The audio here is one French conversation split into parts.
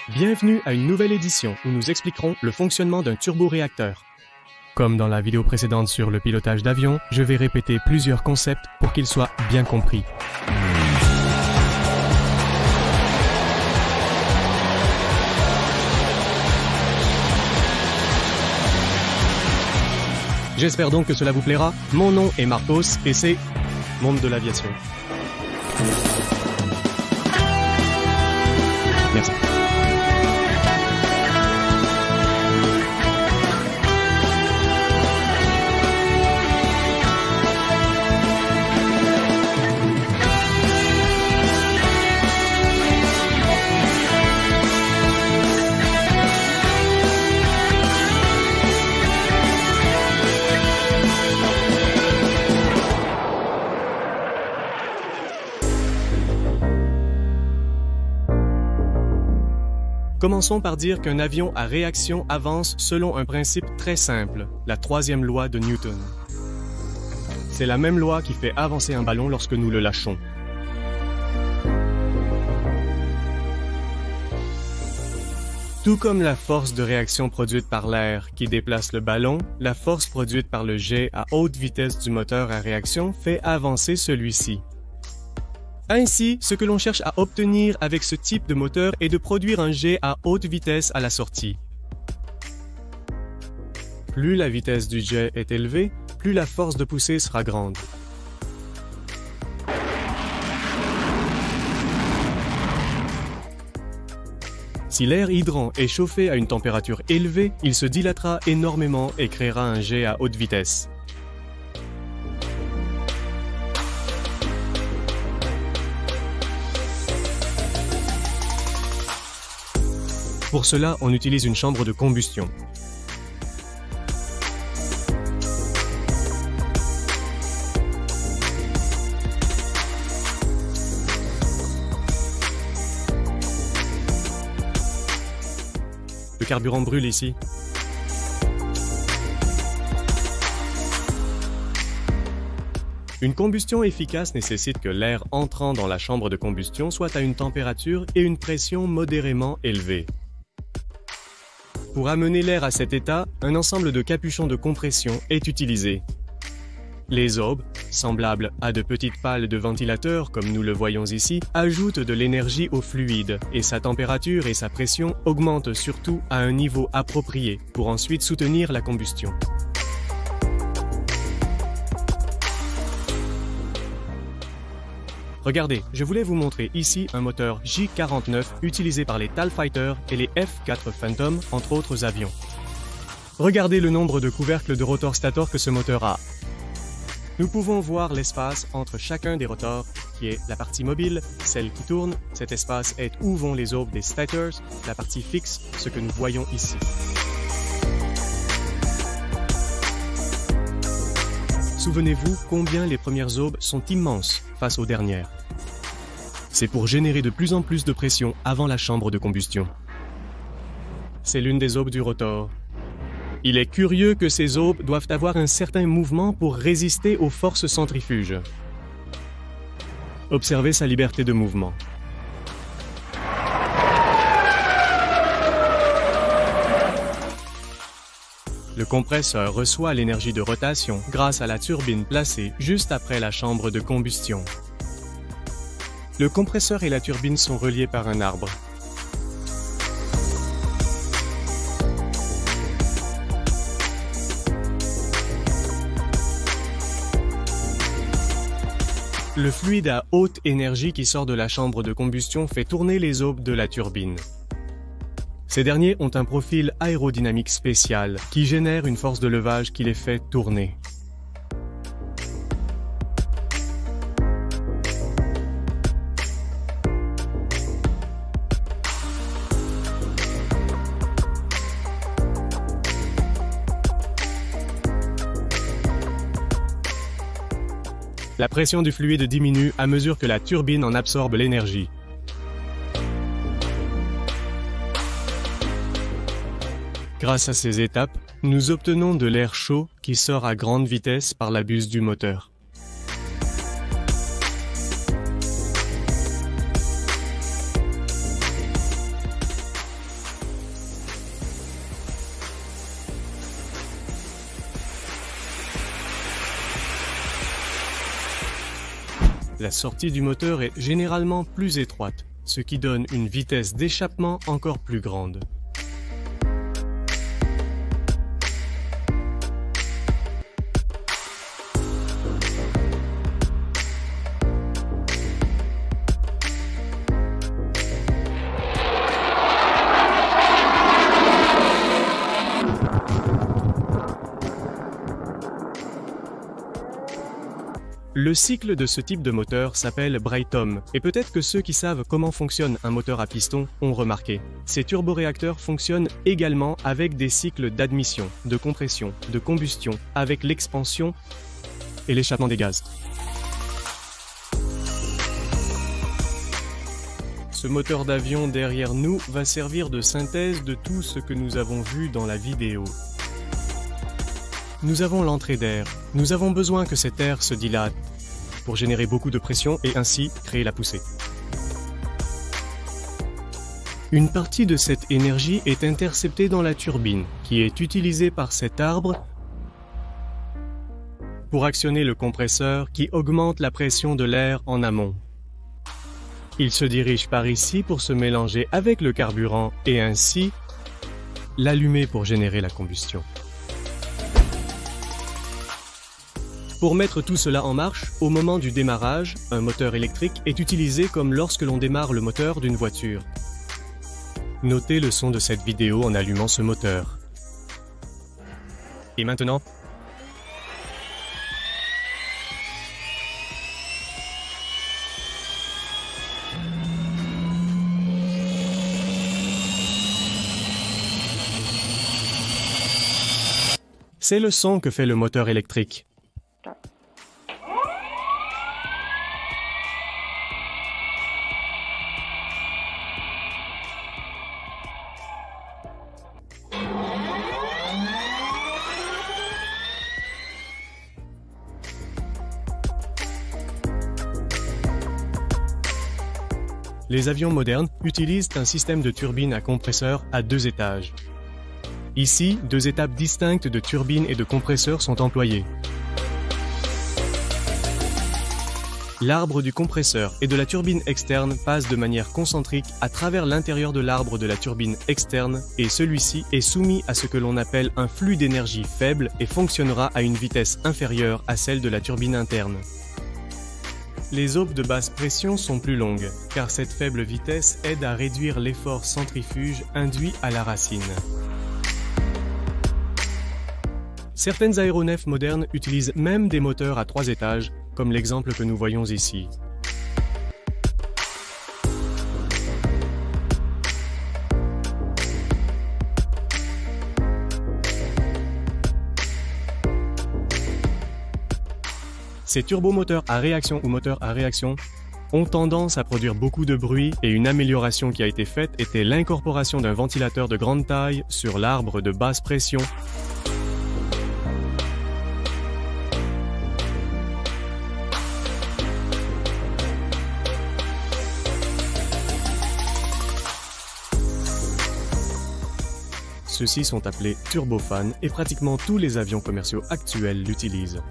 Bienvenue à une nouvelle édition où nous expliquerons le fonctionnement d'un turboréacteur. Comme dans la vidéo précédente sur le pilotage d'avion, je vais répéter plusieurs concepts pour qu'ils soient bien compris. J'espère donc que cela vous plaira. Mon nom est Marcos et c'est Monde de l'aviation. Merci. Commençons par dire qu'un avion à réaction avance selon un principe très simple, la troisième loi de Newton. C'est la même loi qui fait avancer un ballon lorsque nous le lâchons. Tout comme la force de réaction produite par l'air qui déplace le ballon, la force produite par le jet à haute vitesse du moteur à réaction fait avancer celui-ci. Ainsi, ce que l'on cherche à obtenir avec ce type de moteur est de produire un jet à haute vitesse à la sortie. Plus la vitesse du jet est élevée, plus la force de poussée sera grande. Si l'air hydrant est chauffé à une température élevée, il se dilatera énormément et créera un jet à haute vitesse. Pour cela, on utilise une chambre de combustion. Le carburant brûle ici. Une combustion efficace nécessite que l'air entrant dans la chambre de combustion soit à une température et une pression modérément élevées. Pour amener l'air à cet état, un ensemble de capuchons de compression est utilisé. Les aubes, semblables à de petites pales de ventilateur comme nous le voyons ici, ajoutent de l'énergie au fluide et sa température et sa pression augmentent surtout à un niveau approprié pour ensuite soutenir la combustion. Regardez, je voulais vous montrer ici un moteur J49 utilisé par les TAL Fighter et les F-4 Phantom, entre autres avions. Regardez le nombre de couvercles de rotor-stator que ce moteur a. Nous pouvons voir l'espace entre chacun des rotors, qui est la partie mobile, celle qui tourne. Cet espace est où vont les aubes des stators, la partie fixe, ce que nous voyons ici. Souvenez-vous combien les premières aubes sont immenses face aux dernières. C'est pour générer de plus en plus de pression avant la chambre de combustion. C'est l'une des aubes du rotor. Il est curieux que ces aubes doivent avoir un certain mouvement pour résister aux forces centrifuges. Observez sa liberté de mouvement. Le compresseur reçoit l'énergie de rotation grâce à la turbine placée juste après la chambre de combustion. Le compresseur et la turbine sont reliés par un arbre. Le fluide à haute énergie qui sort de la chambre de combustion fait tourner les aubes de la turbine. Ces derniers ont un profil aérodynamique spécial qui génère une force de levage qui les fait tourner. La pression du fluide diminue à mesure que la turbine en absorbe l'énergie. Grâce à ces étapes, nous obtenons de l'air chaud qui sort à grande vitesse par la buse du moteur. La sortie du moteur est généralement plus étroite, ce qui donne une vitesse d'échappement encore plus grande. Le cycle de ce type de moteur s'appelle Brayton, et peut-être que ceux qui savent comment fonctionne un moteur à piston ont remarqué. Ces turboréacteurs fonctionnent également avec des cycles d'admission, de compression, de combustion, avec l'expansion et l'échappement des gaz. Ce moteur d'avion derrière nous va servir de synthèse de tout ce que nous avons vu dans la vidéo. Nous avons l'entrée d'air. Nous avons besoin que cet air se dilate pour générer beaucoup de pression et ainsi créer la poussée. Une partie de cette énergie est interceptée dans la turbine, qui est utilisée par cet arbre pour actionner le compresseur qui augmente la pression de l'air en amont. Il se dirige par ici pour se mélanger avec le carburant et ainsi l'allumer pour générer la combustion. Pour mettre tout cela en marche, au moment du démarrage, un moteur électrique est utilisé comme lorsque l'on démarre le moteur d'une voiture. Notez le son de cette vidéo en allumant ce moteur. Et maintenant, c'est le son que fait le moteur électrique. Les avions modernes utilisent un système de turbine à compresseur à 2 étages. Ici, 2 étapes distinctes de turbine et de compresseur sont employées. L'arbre du compresseur et de la turbine externe passe de manière concentrique à travers l'intérieur de l'arbre de la turbine externe et celui-ci est soumis à ce que l'on appelle un flux d'énergie faible et fonctionnera à une vitesse inférieure à celle de la turbine interne. Les aubes de basse pression sont plus longues, car cette faible vitesse aide à réduire l'effort centrifuge induit à la racine. Certaines aéronefs modernes utilisent même des moteurs à 3 étages, comme l'exemple que nous voyons ici. Ces turbomoteurs à réaction ou moteurs à réaction ont tendance à produire beaucoup de bruit et une amélioration qui a été faite était l'incorporation d'un ventilateur de grande taille sur l'arbre de basse pression. Ceux-ci sont appelés turbofans et pratiquement tous les avions commerciaux actuels l'utilisent.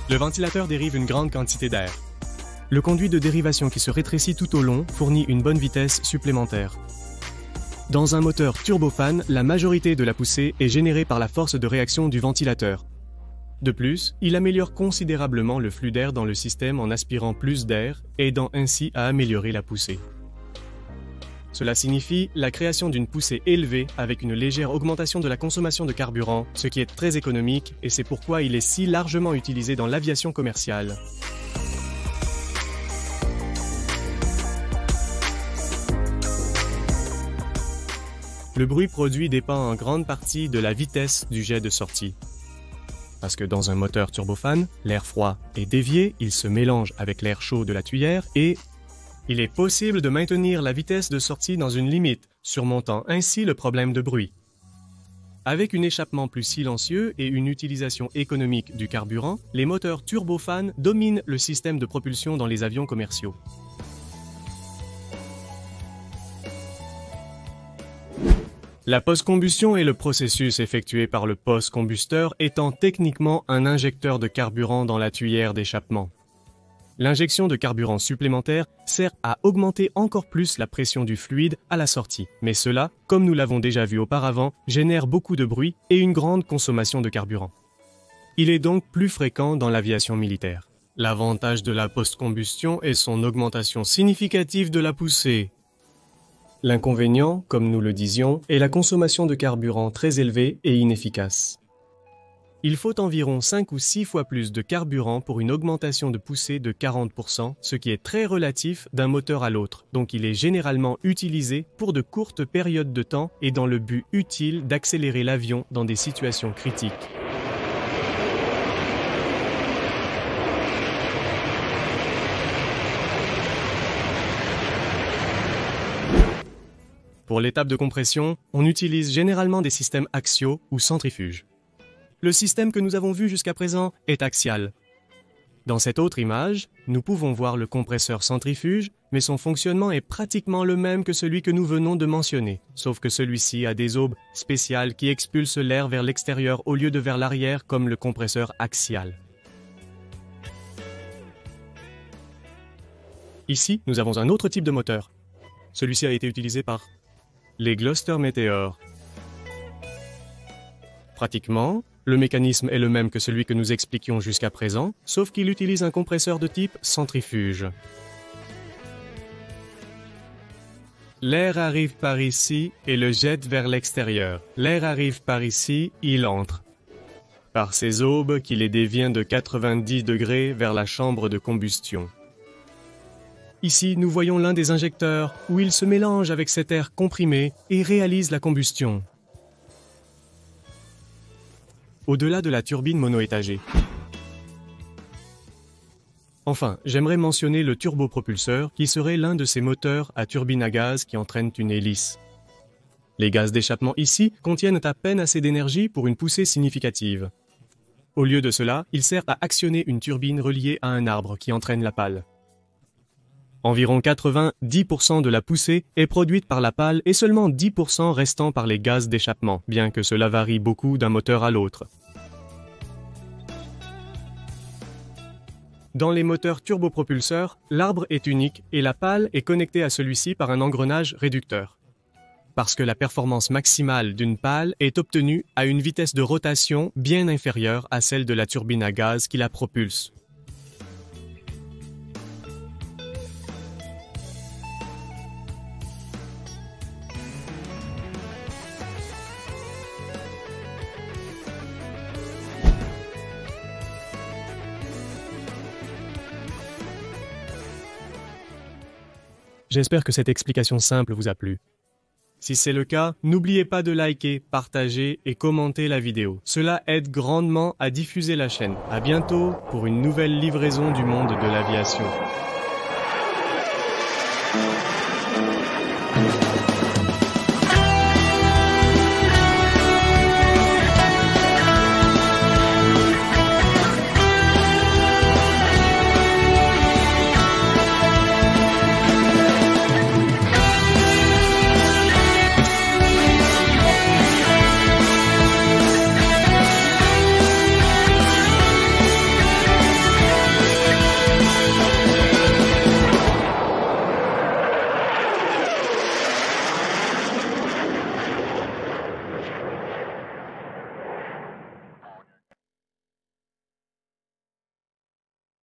Le ventilateur dérive une grande quantité d'air. Le conduit de dérivation qui se rétrécit tout au long fournit une bonne vitesse supplémentaire. Dans un moteur turbofan, la majorité de la poussée est générée par la force de réaction du ventilateur. De plus, il améliore considérablement le flux d'air dans le système en aspirant plus d'air, aidant ainsi à améliorer la poussée. Cela signifie la création d'une poussée élevée avec une légère augmentation de la consommation de carburant, ce qui est très économique et c'est pourquoi il est si largement utilisé dans l'aviation commerciale. Le bruit produit dépend en grande partie de la vitesse du jet de sortie. Parce que dans un moteur turbofan, l'air froid est dévié, il se mélange avec l'air chaud de la tuyère et il est possible de maintenir la vitesse de sortie dans une limite, surmontant ainsi le problème de bruit. Avec un échappement plus silencieux et une utilisation économique du carburant, les moteurs turbofans dominent le système de propulsion dans les avions commerciaux. La post-combustion est le processus effectué par le post-combusteur étant techniquement un injecteur de carburant dans la tuyère d'échappement. L'injection de carburant supplémentaire sert à augmenter encore plus la pression du fluide à la sortie, mais cela, comme nous l'avons déjà vu auparavant, génère beaucoup de bruit et une grande consommation de carburant. Il est donc plus fréquent dans l'aviation militaire. L'avantage de la post-combustion est son augmentation significative de la poussée. L'inconvénient, comme nous le disions, est la consommation de carburant très élevée et inefficace. Il faut environ 5 ou 6 fois plus de carburant pour une augmentation de poussée de 40%, ce qui est très relatif d'un moteur à l'autre, donc il est généralement utilisé pour de courtes périodes de temps et dans le but utile d'accélérer l'avion dans des situations critiques. Pour l'étape de compression, on utilise généralement des systèmes axiaux ou centrifuges. Le système que nous avons vu jusqu'à présent est axial. Dans cette autre image, nous pouvons voir le compresseur centrifuge, mais son fonctionnement est pratiquement le même que celui que nous venons de mentionner, sauf que celui-ci a des aubes spéciales qui expulsent l'air vers l'extérieur au lieu de vers l'arrière comme le compresseur axial. Ici, nous avons un autre type de moteur. Celui-ci a été utilisé par les Gloster Meteor. Pratiquement, le mécanisme est le même que celui que nous expliquions jusqu'à présent, sauf qu'il utilise un compresseur de type centrifuge. L'air arrive par ici et le jette vers l'extérieur. L'air arrive par ici, il entre par ces aubes qui les dévient de 90 degrés vers la chambre de combustion. Ici, nous voyons l'un des injecteurs où il se mélange avec cet air comprimé et réalise la combustion. Au-delà de la turbine monoétagée. Enfin, j'aimerais mentionner le turbopropulseur qui serait l'un de ces moteurs à turbine à gaz qui entraînent une hélice. Les gaz d'échappement ici contiennent à peine assez d'énergie pour une poussée significative. Au lieu de cela, il sert à actionner une turbine reliée à un arbre qui entraîne la pale. Environ 90% de la poussée est produite par la pale et seulement 10% restant par les gaz d'échappement, bien que cela varie beaucoup d'un moteur à l'autre. Dans les moteurs turbopropulseurs, l'arbre est unique et la pale est connectée à celui-ci par un engrenage réducteur. Parce que la performance maximale d'une pale est obtenue à une vitesse de rotation bien inférieure à celle de la turbine à gaz qui la propulse. J'espère que cette explication simple vous a plu. Si c'est le cas, n'oubliez pas de liker, partager et commenter la vidéo. Cela aide grandement à diffuser la chaîne. À bientôt pour une nouvelle livraison du monde de l'aviation.